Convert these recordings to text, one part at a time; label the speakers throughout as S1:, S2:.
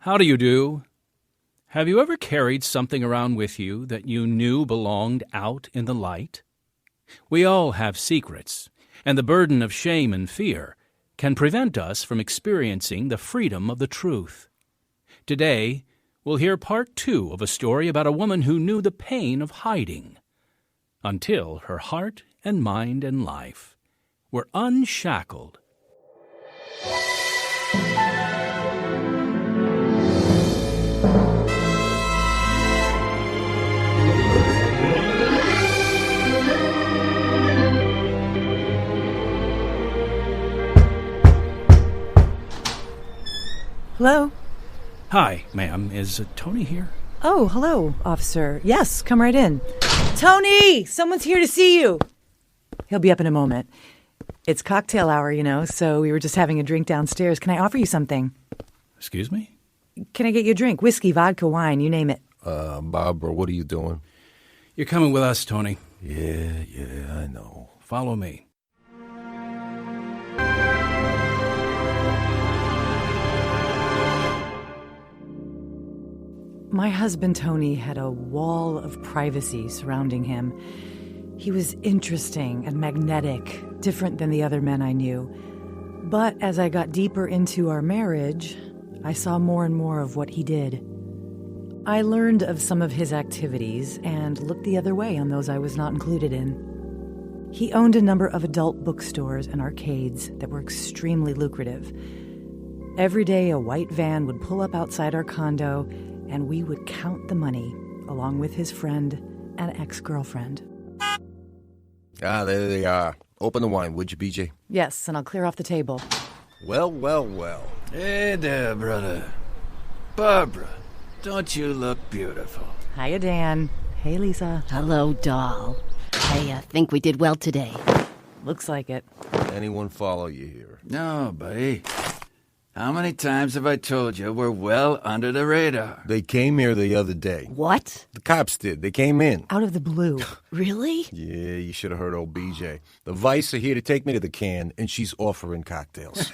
S1: How do you do? Have you ever carried something around with you that you knew belonged out in the light? We all have secrets, and the burden of shame and fear can prevent us from experiencing the freedom of the truth. Today, we'll hear part 2 of a story about a woman who knew the pain of hiding until her heart and mind and life were unshackled.
S2: Hello?
S1: Hi, ma'am. Is Tony here?
S2: Oh, hello, officer. Yes, come right in. Tony! Someone's here to see you! He'll be up in a moment. It's cocktail hour, so we were just having a drink downstairs. Can I offer you something?
S1: Excuse me?
S2: Can I get you a drink? Whiskey, vodka, wine, you name it.
S3: Barbara, what are you doing?
S1: You're coming with us, Tony.
S3: Yeah, I know.
S1: Follow me.
S2: My husband, Tony, had a wall of privacy surrounding him. He was interesting and magnetic, different than the other men I knew. But as I got deeper into our marriage, I saw more and more of what he did. I learned of some of his activities and looked the other way on those I was not included in. He owned a number of adult bookstores and arcades that were extremely lucrative. Every day, a white van would pull up outside our condo, and we would count the money, along with his friend and ex-girlfriend.
S3: There they are. Open the wine, would you, BJ?
S2: Yes, and I'll clear off the table.
S3: Well.
S4: Hey there, brother. Barbara, don't you look beautiful?
S2: Hiya, Dan. Hey, Lisa.
S5: Hello, doll. I think we did well today.
S2: Looks like it.
S3: Anyone follow you here?
S4: No, buddy. How many times have I told you we're well under the radar?
S3: They came here the other day.
S5: What?
S3: The cops did. They came in.
S2: Out of the blue.
S5: Really?
S3: Yeah, you should have heard old BJ. The Vice are here to take me to the can, and she's offering cocktails.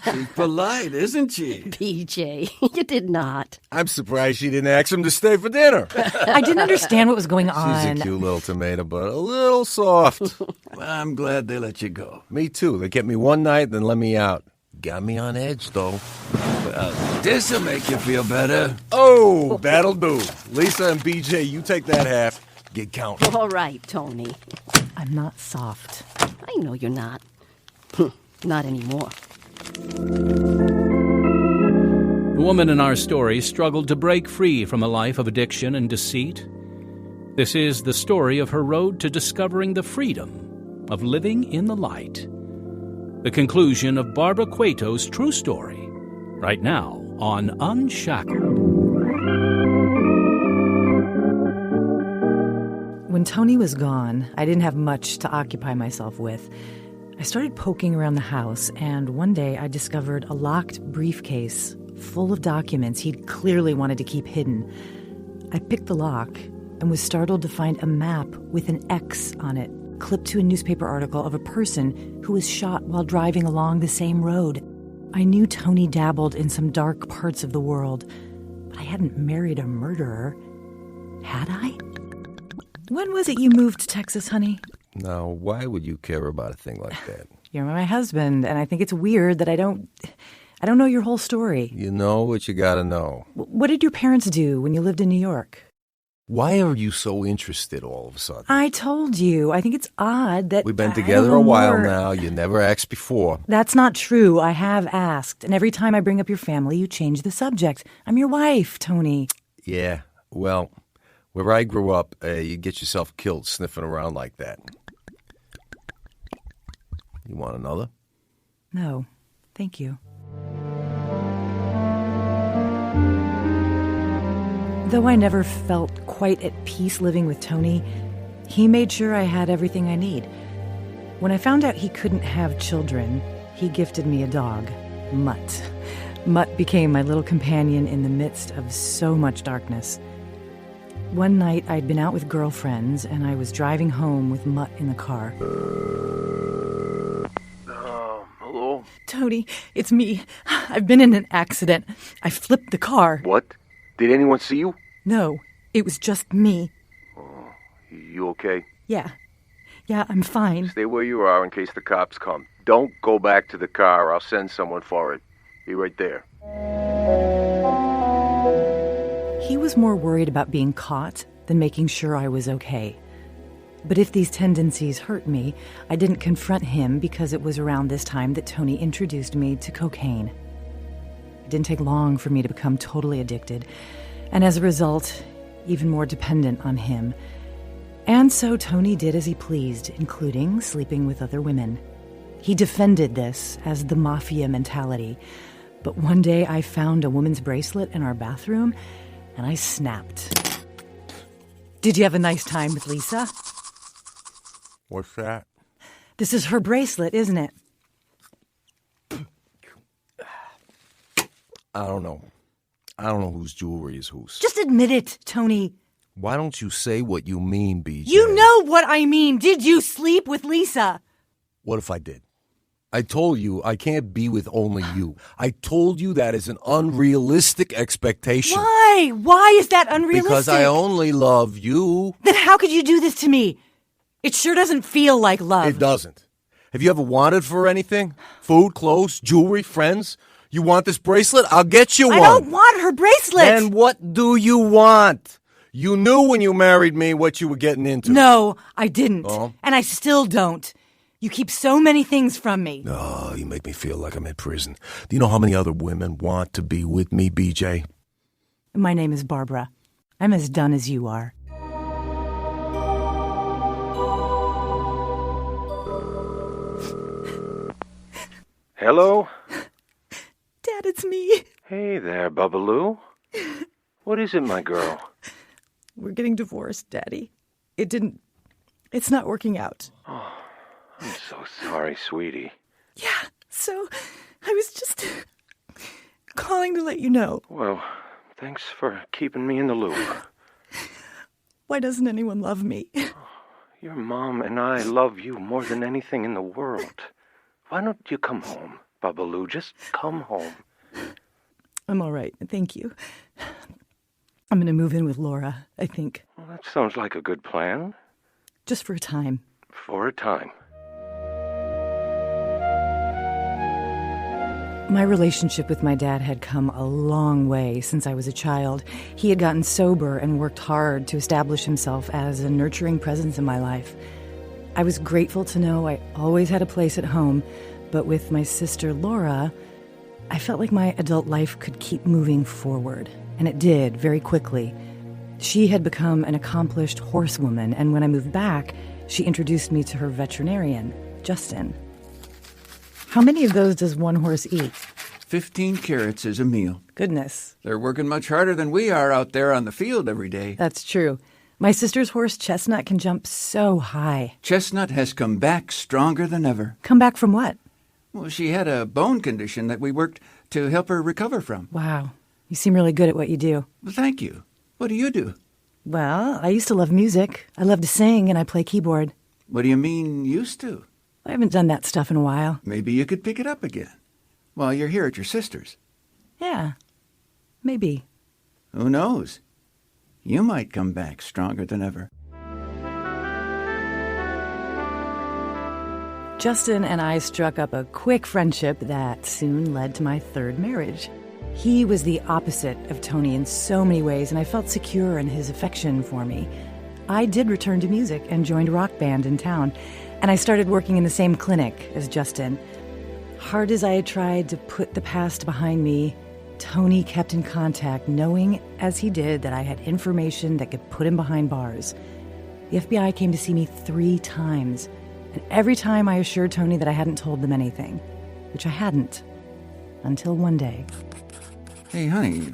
S4: She's polite, isn't she?
S5: PJ, you did not.
S3: I'm surprised she didn't ask him to stay for dinner.
S2: I didn't understand what was going on.
S3: She's a cute little tomato, but a little soft.
S4: I'm glad they let you go.
S3: Me too. They kept me one night, then let me out. Got me on edge, though.
S4: Well, this'll make you feel better.
S3: Oh, that'll do. Lisa and BJ, you take that half. Get counting.
S5: All right, Tony.
S2: I'm not soft.
S5: I know you're not. Not anymore.
S1: The woman in our story struggled to break free from a life of addiction and deceit. This is the story of her road to discovering the freedom of living in the light. The conclusion of Barbara Cueto's true story, right now on Unshackled.
S2: When Tony was gone, I didn't have much to occupy myself with. I started poking around the house, and one day I discovered a locked briefcase full of documents he'd clearly wanted to keep hidden. I picked the lock and was startled to find a map with an X on it, clipped to a newspaper article of a person who was shot while driving along the same road. I knew Tony dabbled in some dark parts of the world, but I hadn't married a murderer. Had I? When was it you moved to Texas, honey?
S3: Now, why would you care about a thing like that?
S2: You're my husband, and I think it's weird that I don't know your whole story.
S3: You know what you gotta know.
S2: What did your parents do when you lived in New York?
S3: Why are you so interested all of a sudden?
S2: I told you. I think it's odd that
S3: We've been together a while now. You never asked before.
S2: That's not true. I have asked. And every time I bring up your family, you change the subject. I'm your wife, Tony.
S3: Yeah, well, where I grew up, you get yourself killed sniffing around like that. You want another?
S2: No, thank you. Though I never felt quite at peace living with Tony, he made sure I had everything I need. When I found out he couldn't have children, he gifted me a dog, Mutt. Mutt became my little companion in the midst of so much darkness. One night, I'd been out with girlfriends, and I was driving home with Mutt in the car.
S3: Hello?
S2: Tony, it's me. I've been in an accident. I flipped the car.
S3: What? Did anyone see you?
S2: No, it was just me.
S3: You okay?
S2: Yeah, I'm fine.
S3: Stay where you are in case the cops come. Don't go back to the car. I'll send someone for it. Be right there.
S2: He was more worried about being caught than making sure I was okay. But if these tendencies hurt me, I didn't confront him because it was around this time that Tony introduced me to cocaine. It didn't take long for me to become totally addicted, and as a result, even more dependent on him. And so Tony did as he pleased, including sleeping with other women. He defended this as the Mafia mentality. But one day I found a woman's bracelet in our bathroom, and I snapped. Did you have a nice time with Lisa?
S3: What's that?
S2: This is her bracelet, isn't it?
S3: I don't know. I don't know whose jewelry is whose.
S2: Just admit it, Tony.
S3: Why don't you say what you mean, BJ?
S2: You know what I mean. Did you sleep with Lisa?
S3: What if I did? I told you I can't be with only you. I told you that is an unrealistic expectation.
S2: Why? Why is that unrealistic?
S3: Because I only love you.
S2: Then how could you do this to me? It sure doesn't feel like love.
S3: It doesn't. Have you ever wanted for anything? Food, clothes, jewelry, friends? You want this bracelet? I'll get you one.
S2: I don't want her bracelet.
S3: Then what do you want? You knew when you married me what you were getting into.
S2: No, I didn't.
S3: Oh?
S2: And I still don't. You keep so many things from me.
S3: Oh, you make me feel like I'm in prison. Do you know how many other women want to be with me, BJ?
S2: My name is Barbara. I'm as done as you are.
S3: Hello?
S2: Dad, it's me.
S3: Hey there, Bubbaloo. What is it, my girl?
S2: We're getting divorced, Daddy. It's not working out.
S3: Oh, I'm so sorry, sweetie.
S2: Yeah, so I was just calling to let you know.
S3: Well, thanks for keeping me in the loop.
S2: Why doesn't anyone love me?
S3: Your mom and I love you more than anything in the world. Why don't you come home, Bubbaloo? Just come home.
S2: I'm all right, thank you. I'm going to move in with Laura, I think.
S3: Well, that sounds like a good plan.
S2: Just for a time.
S3: For a time.
S2: My relationship with my dad had come a long way since I was a child. He had gotten sober and worked hard to establish himself as a nurturing presence in my life. I was grateful to know I always had a place at home, but with my sister Laura, I felt like my adult life could keep moving forward. And it did, very quickly. She had become an accomplished horsewoman, and when I moved back, she introduced me to her veterinarian, Justin. How many of those does one horse eat?
S4: 15 carrots is a meal.
S2: Goodness.
S4: They're working much harder than we are out there on the field every day.
S2: That's true. My sister's horse, Chestnut, can jump so high.
S4: Chestnut has come back stronger than ever.
S2: Come back from what?
S4: Well, she had a bone condition that we worked to help her recover from.
S2: Wow. You seem really good at what you do.
S4: Well, thank you. What do you do?
S2: Well, I used to love music. I love to sing, and I play keyboard.
S4: What do you mean, used to?
S2: I haven't done that stuff in a while.
S4: Maybe you could pick it up again while you're here at your sister's.
S2: Yeah, maybe.
S4: Who knows? You might come back stronger than ever.
S2: Justin and I struck up a quick friendship that soon led to my third marriage. He was the opposite of Tony in so many ways, and I felt secure in his affection for me. I did return to music and joined a rock band in town, and I started working in the same clinic as Justin. Hard as I had tried to put the past behind me, Tony kept in contact, knowing as he did that I had information that could put him behind bars. The FBI came to see me 3 times, and every time I assured Tony that I hadn't told them anything, which I hadn't, until one day.
S4: Hey, honey,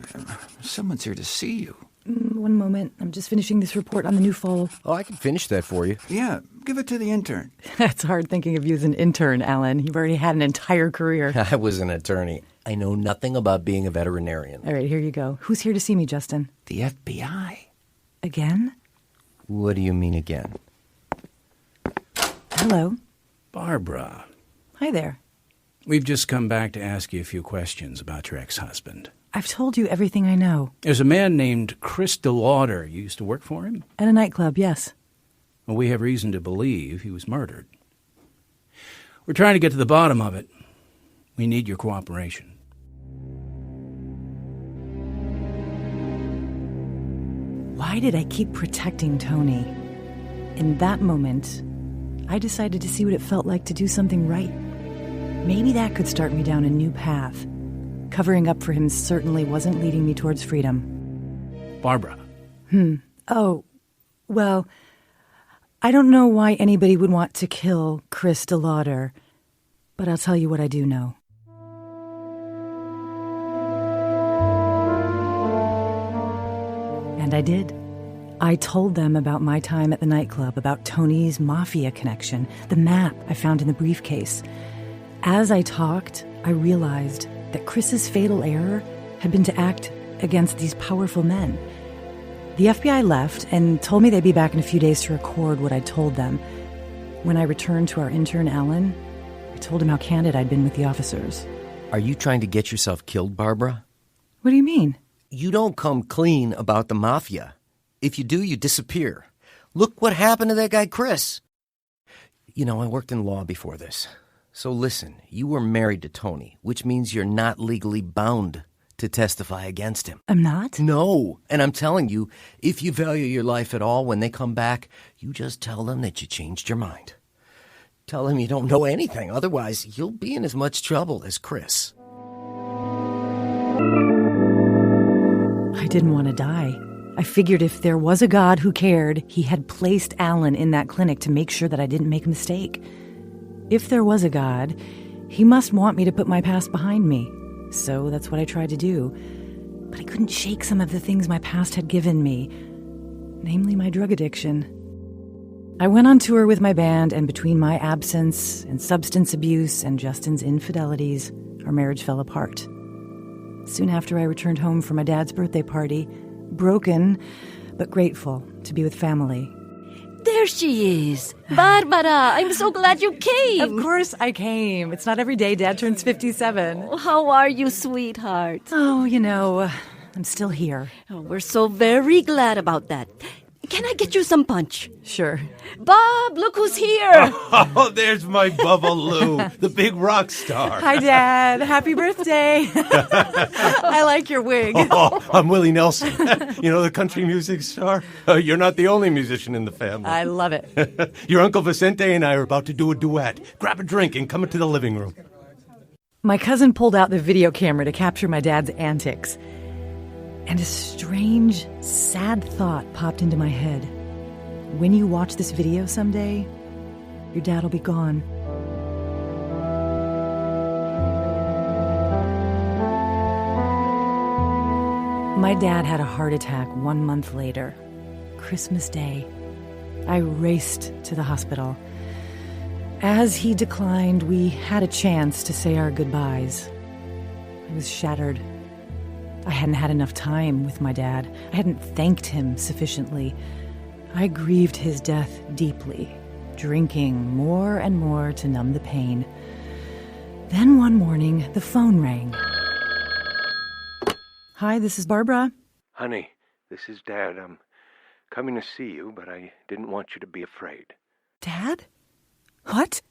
S4: someone's here to see you.
S2: One moment. I'm just finishing this report on the new foal.
S3: Oh, I can finish that for you.
S4: Yeah, give it to the intern.
S2: That's hard thinking of you as an intern, Alan. You've already had an entire career.
S3: I was an attorney. I know nothing about being a veterinarian.
S2: All right, here you go. Who's here to see me, Justin?
S4: The FBI.
S2: Again?
S3: What do you mean again?
S2: Hello.
S1: Barbara.
S2: Hi there.
S1: We've just come back to ask you a few questions about your ex-husband.
S2: I've told you everything I know.
S1: There's a man named Chris DeLauder. You used to work for him?
S2: At a nightclub, yes.
S1: Well, we have reason to believe he was murdered. We're trying to get to the bottom of it. We need your cooperation.
S2: Why did I keep protecting Tony? In that moment, I decided to see what it felt like to do something right. Maybe that could start me down a new path. Covering up for him certainly wasn't leading me towards freedom.
S1: Barbara.
S2: Oh, well, I don't know why anybody would want to kill Chris DeLauder, but I'll tell you what I do know. And I did. I told them about my time at the nightclub, about Tony's Mafia connection, the map I found in the briefcase. As I talked, I realized that Chris's fatal error had been to act against these powerful men. The FBI left and told me they'd be back in a few days to record what I'd told them. When I returned to our intern, Alan, I told him how candid I'd been with the officers.
S6: Are you trying to get yourself killed, Barbara?
S2: What do you mean?
S6: You don't come clean about the Mafia. If you do, you disappear. Look what happened to that guy, Chris. You know, I worked in law before this. So listen, you were married to Tony, which means you're not legally bound to testify against him.
S2: I'm not?
S6: No. And I'm telling you, if you value your life at all, when they come back, you just tell them that you changed your mind. Tell them you don't know anything. Otherwise, you'll be in as much trouble as Chris.
S2: I didn't want to die. I figured if there was a God who cared, he had placed Alan in that clinic to make sure that I didn't make a mistake. If there was a God, he must want me to put my past behind me. So that's what I tried to do. But I couldn't shake some of the things my past had given me, namely my drug addiction. I went on tour with my band, and between my absence and substance abuse and Justin's infidelities, our marriage fell apart. Soon after I returned home from my dad's birthday party, broken but grateful to be with family.
S5: There she is. Barbara, I'm so glad you came.
S2: Of course I came. It's not every day Dad turns 57.
S5: How are you, sweetheart?
S2: Oh, you know, I'm still here.
S5: Oh, we're so very glad about that. Can I get you some punch?
S2: Sure.
S5: Bob, look who's here.
S3: Oh, there's my Bubba Lou, the big rock star.
S2: Hi, Dad. Happy birthday. I like your wig.
S3: Oh, I'm Willie Nelson. You know, the country music star? You're not the only musician in the family.
S2: I love it.
S3: Your Uncle Vicente and I are about to do a duet. Grab a drink and come into the living room.
S2: My cousin pulled out the video camera to capture my dad's antics. And a strange, sad thought popped into my head. When you watch this video someday, your dad'll be gone. My dad had a heart attack 1 month later, Christmas Day. I raced to the hospital. As he declined, we had a chance to say our goodbyes. I was shattered. I hadn't had enough time with my dad. I hadn't thanked him sufficiently. I grieved his death deeply, drinking more and more to numb the pain. Then one morning, the phone rang. Hi, this is Barbara.
S3: Honey, this is Dad. I'm coming to see you, but I didn't want you to be afraid.
S2: Dad? What?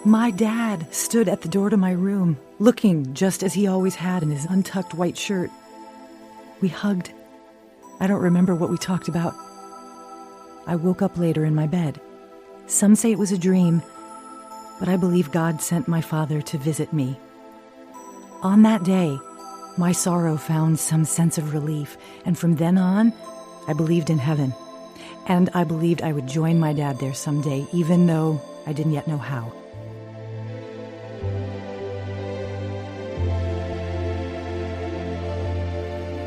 S2: My dad stood at the door to my room, looking just as he always had in his untucked white shirt. We hugged. I don't remember what we talked about. I woke up later in my bed. Some say it was a dream, but I believe God sent my father to visit me. On that day, my sorrow found some sense of relief, and from then on, I believed in heaven. And I believed I would join my dad there someday, even though I didn't yet know how.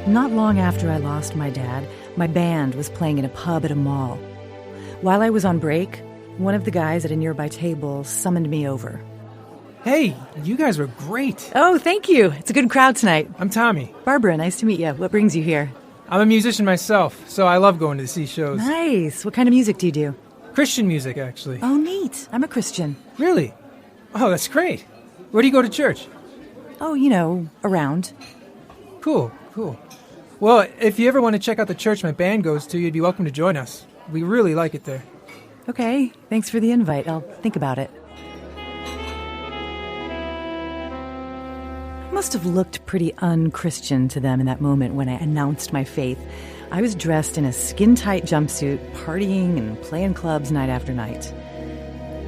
S2: Not long after I lost my dad, my band was playing in a pub at a mall. While I was on break, one of the guys at a nearby table summoned me over.
S7: Hey, you guys were great.
S2: Oh, thank you. It's a good crowd tonight.
S7: I'm Tommy.
S2: Barbara, nice to meet you. What brings you here?
S7: I'm a musician myself, so I love going to see shows.
S2: Nice. What kind of music do you do?
S7: Christian music, actually.
S2: Oh, neat. I'm a Christian.
S7: Really? Oh, that's great. Where do you go to church?
S2: Oh, around.
S7: Cool. Well, if you ever want to check out the church my band goes to, you'd be welcome to join us. We really like it there.
S2: Okay, thanks for the invite. I'll think about it. I must have looked pretty un-Christian to them in that moment when I announced my faith. I was dressed in a skin-tight jumpsuit, partying and playing clubs night after night.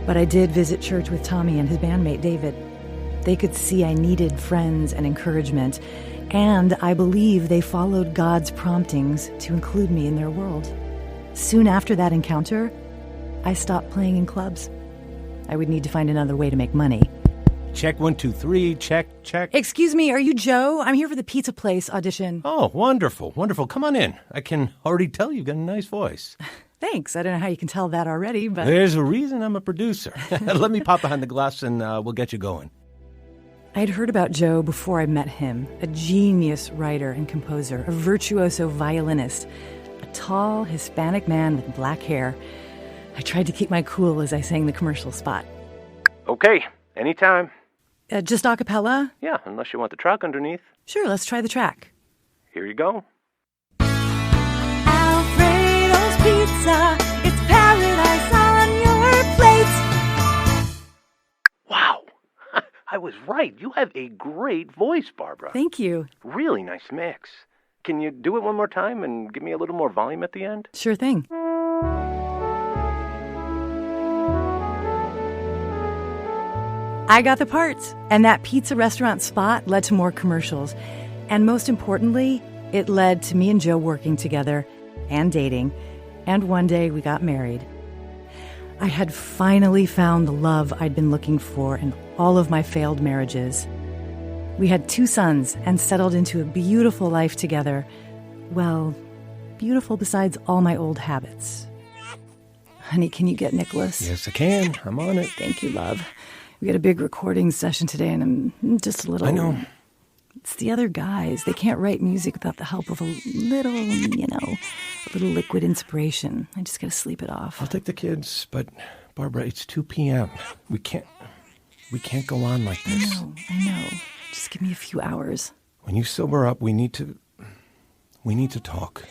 S2: But I did visit church with Tommy and his bandmate David. They could see I needed friends and encouragement, and I believe they followed God's promptings to include me in their world. Soon after that encounter, I stopped playing in clubs. I would need to find another way to make money.
S6: Check 1, 2, 3, check.
S2: Excuse me, are you Joe? I'm here for the pizza place audition.
S6: Oh, wonderful. Come on in. I can already tell you've got a nice voice.
S2: Thanks. I don't know how you can tell that already, but...
S6: There's a reason I'm a producer. Let me pop behind the glass and we'll get you going.
S2: I'd heard about Joe before I met him, a genius writer and composer, a virtuoso violinist, a tall Hispanic man with black hair. I tried to keep my cool as I sang the commercial spot.
S3: Okay, anytime.
S2: Just a cappella?
S3: Yeah, unless you want the track underneath.
S2: Sure, let's try the track.
S3: Here you go.
S5: Alfredo's Pizza, it's paradise on your plate.
S3: Wow, I was right. You have a great voice, Barbara.
S2: Thank you.
S3: Really nice mix. Can you do it one more time and give me a little more volume at the end?
S2: Sure thing. I got the parts, and that pizza restaurant spot led to more commercials. And most importantly, it led to me and Joe working together and dating, and one day we got married. I had finally found the love I'd been looking for in all of my failed marriages. We had 2 sons and settled into a beautiful life together. Well, beautiful besides all my old habits. Honey, can you get Nicholas?
S6: Yes, I can. I'm on it.
S2: Thank you, love. We got a big recording session today, and I'm just a little...
S6: I know.
S2: It's the other guys. They can't write music without the help of a little, a little liquid inspiration. I just gotta sleep it off.
S6: I'll take the kids, but Barbara, it's 2 p.m. We can't go on like this.
S2: I know. Just give me a few hours.
S6: When you sober up, we need to talk.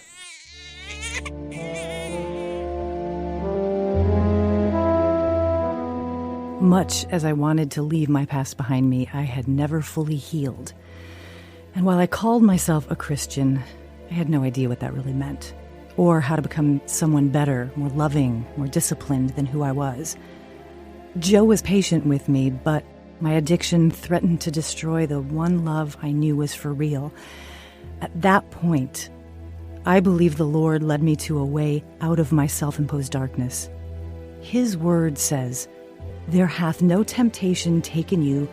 S2: Much as I wanted to leave my past behind me, I had never fully healed. And while I called myself a Christian, I had no idea what that really meant, or how to become someone better, more loving, more disciplined than who I was. Joe was patient with me, but my addiction threatened to destroy the one love I knew was for real. At that point, I believe the Lord led me to a way out of my self-imposed darkness. His word says, "There hath no temptation taken you,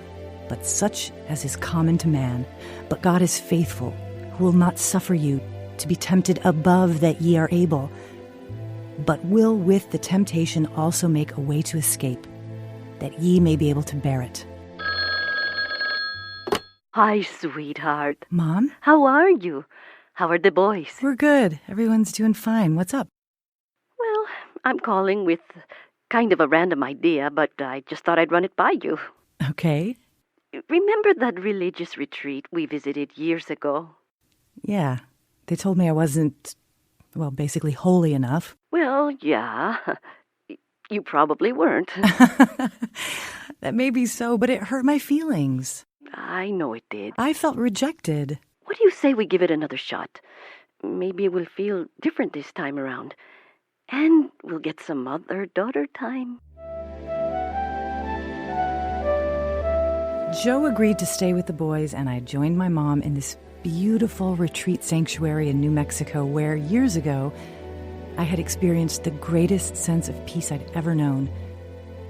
S2: but such as is common to man. But God is faithful, who will not suffer you to be tempted above that ye are able, but will with the temptation also make a way to escape, that ye may be able to bear it."
S5: Hi, sweetheart.
S2: Mom?
S5: How are you? How are the boys?
S2: We're good. Everyone's doing fine. What's up?
S5: Well, I'm calling with kind of a random idea, but I just thought I'd run it by you.
S2: Okay.
S5: Remember that religious retreat we visited years ago?
S2: Yeah. They told me I wasn't, basically holy enough.
S5: Well, yeah. You probably weren't.
S2: That may be so, but it hurt my feelings.
S5: I know it did.
S2: I felt rejected.
S5: What do you say we give it another shot? Maybe it will feel different this time around. And we'll get some mother-daughter time.
S2: Joe agreed to stay with the boys, and I joined my mom in this beautiful retreat sanctuary in New Mexico where, years ago, I had experienced the greatest sense of peace I'd ever known.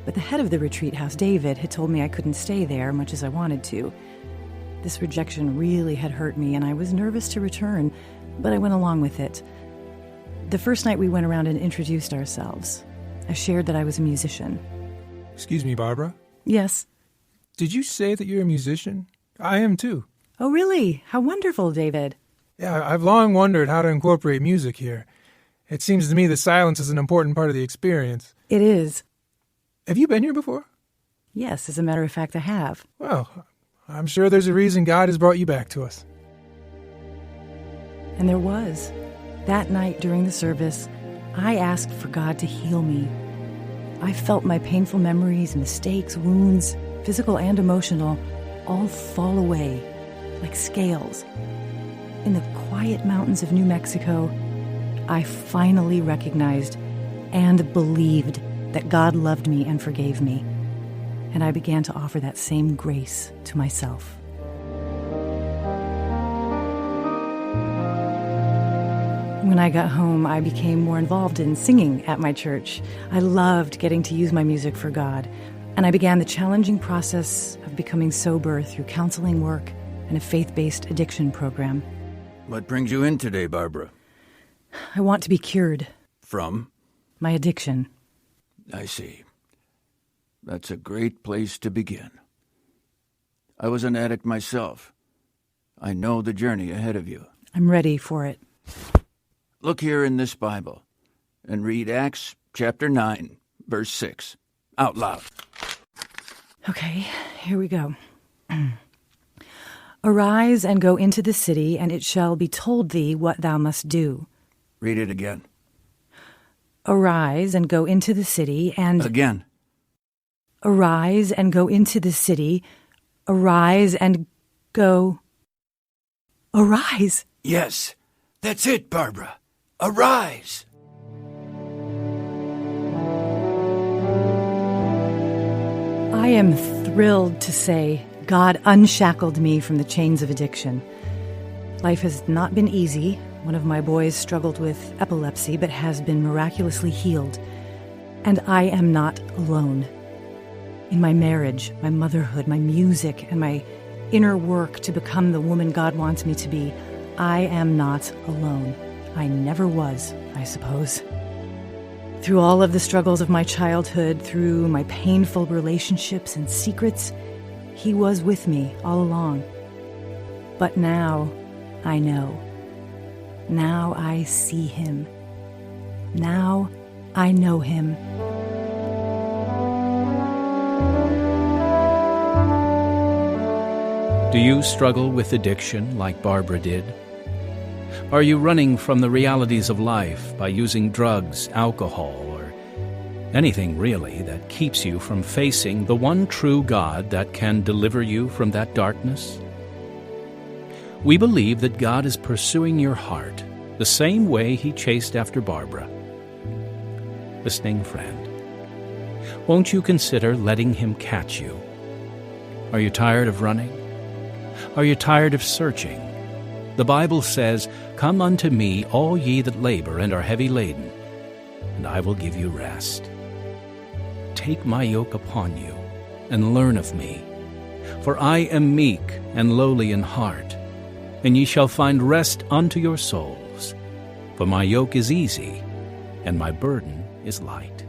S2: But the head of the retreat house, David, had told me I couldn't stay there much as I wanted to. This rejection really had hurt me, and I was nervous to return, but I went along with it. The first night we went around and introduced ourselves. I shared that I was a musician.
S7: Excuse me, Barbara?
S2: Yes.
S7: Did you say that you're a musician? I am too.
S2: Oh, really? How wonderful, David.
S7: Yeah, I've long wondered how to incorporate music here. It seems to me that silence is an important part of the experience.
S2: It is.
S7: Have you been here before?
S2: Yes, as a matter of fact, I have.
S7: Well, I'm sure there's a reason God has brought you back to us.
S2: And there was. That night during the service, I asked for God to heal me. I felt my painful memories, mistakes, wounds, physical and emotional, all fall away like scales. In the quiet mountains of New Mexico, I finally recognized and believed that God loved me and forgave me. And I began to offer that same grace to myself. When I got home, I became more involved in singing at my church. I loved getting to use my music for God, and I began the challenging process of becoming sober through counseling work and a faith-based addiction program.
S4: What brings you in today, Barbara?
S2: I want to be cured.
S4: From?
S2: My addiction.
S4: I see. That's a great place to begin. I was an addict myself. I know the journey ahead of you.
S2: I'm ready for it.
S4: Look here in this Bible and read Acts chapter 9, verse 6, out loud.
S2: Okay, here we go. Arise and go into the city, and it shall be told thee what thou must do.
S4: Read it again.
S2: Arise and go into the city, and...
S4: Again.
S2: Arise and go into the city. Arise and go... Arise!
S4: Yes, that's it, Barbara. Arise!
S2: I am thrilled to say God unshackled me from the chains of addiction. Life has not been easy. One of my boys struggled with epilepsy but has been miraculously healed. And I am not alone. In my marriage, my motherhood, my music, and my inner work to become the woman God wants me to be, I am not alone. I never was, I suppose. Through all of the struggles of my childhood, through my painful relationships and secrets, He was with me all along. But now, I know. Now I see Him. Now I know Him.
S1: Do you struggle with addiction like Barbara did? Are you running from the realities of life by using drugs, alcohol, or anything really that keeps you from facing the one true God that can deliver you from that darkness? We believe that God is pursuing your heart the same way He chased after Barbara. Listening friend, won't you consider letting Him catch you? Are you tired of running? Are you tired of searching? The Bible says, "Come unto me, all ye that labor and are heavy laden, and I will give you rest. Take my yoke upon you, and learn of me. For I am meek and lowly in heart, and ye shall find rest unto your souls. For my yoke is easy, and my burden is light."